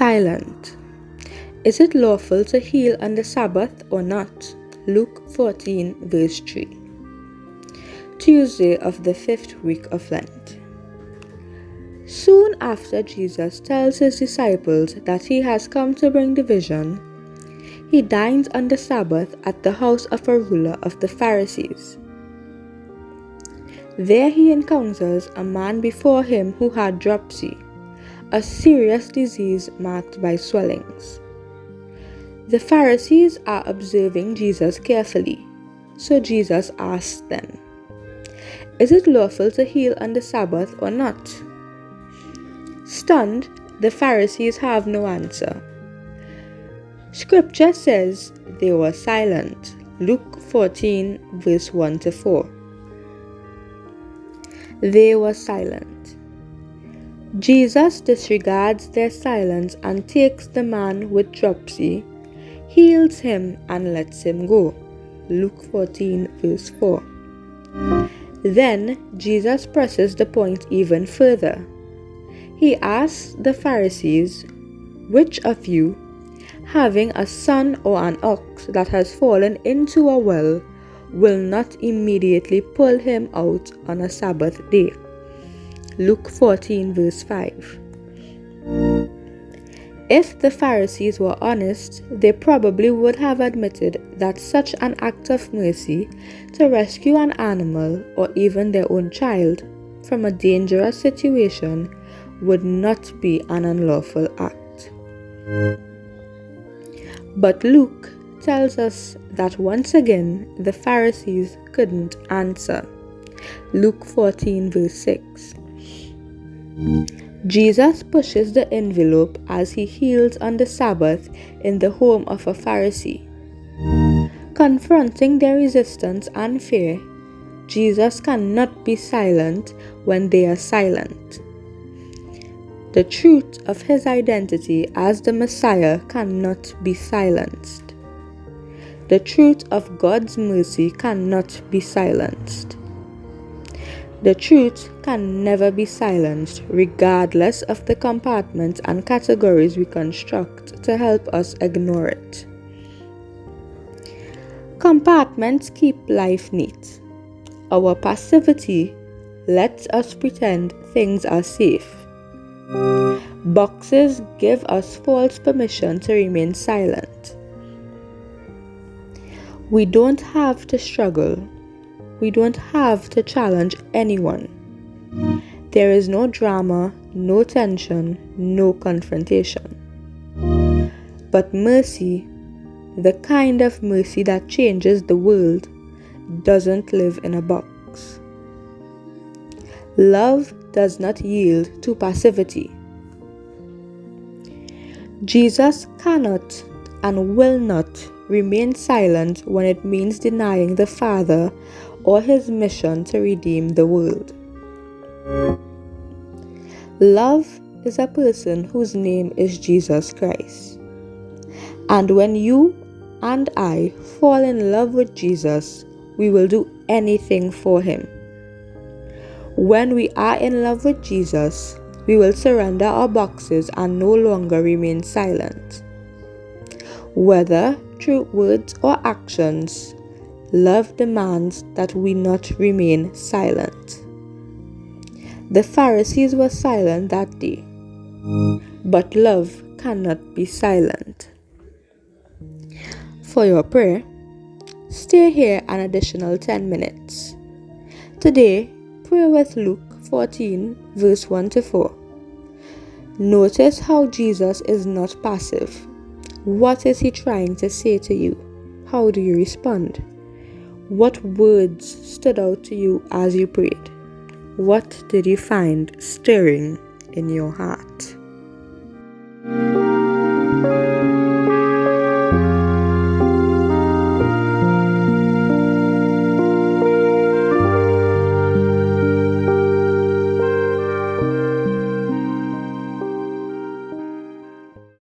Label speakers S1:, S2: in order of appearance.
S1: Silent. Is it lawful to heal on the Sabbath or not? Luke 14 verse 3. Tuesday of the fifth week of Lent. Soon after Jesus tells his disciples that he has come to bring division, he dines on the Sabbath at the house of a ruler of the Pharisees. There he encounters a man before him who had dropsy, a serious disease marked by swellings. The Pharisees are observing Jesus carefully, so Jesus asks them, "Is it lawful to heal on the Sabbath or not?" Stunned, the Pharisees have no answer. Scripture says they were silent. Luke 14 verse 1 to 4. They were silent. Jesus disregards their silence and takes the man with dropsy, heals him and lets him go. Luke 14 verse 4. Then Jesus presses the point even further. He asks the Pharisees, "Which of you, having a son or an ox that has fallen into a well, will not immediately pull him out on a Sabbath day?" Luke 14 verse 5. If the Pharisees were honest, they probably would have admitted that such an act of mercy to rescue an animal or even their own child from a dangerous situation would not be an unlawful act. But Luke tells us that once again the Pharisees couldn't answer. Luke 14 verse 6. Jesus pushes the envelope as he heals on the Sabbath in the home of a Pharisee. Confronting their resistance and fear, Jesus cannot be silent when they are silent. The truth of his identity as the Messiah cannot be silenced. The truth of God's mercy cannot be silenced. The truth can never be silenced, regardless of the compartments and categories we construct to help us ignore it. Compartments keep life neat. Our passivity lets us pretend things are safe. Boxes give us false permission to remain silent. We don't have to struggle. We don't have to challenge anyone. There is no drama, no tension, no confrontation. But mercy, the kind of mercy that changes the world, doesn't live in a box. Love does not yield to passivity. Jesus cannot and will not remain silent when it means denying the Father or his mission to redeem the world. Love is a person whose name is Jesus Christ. And when you and I fall in love with Jesus, we will do anything for him. When we are in love with Jesus, we will surrender our boxes and no longer remain silent. Whether through words or actions, love demands that we not remain silent. The Pharisees were silent that day, but love cannot be silent. For your prayer, stay here an additional 10 minutes. Today, pray with Luke 14 verse 1 to 4. Notice how Jesus is not passive. What is he trying to say to you? How do you respond? What words stood out to you as you prayed? What did you find stirring in your heart?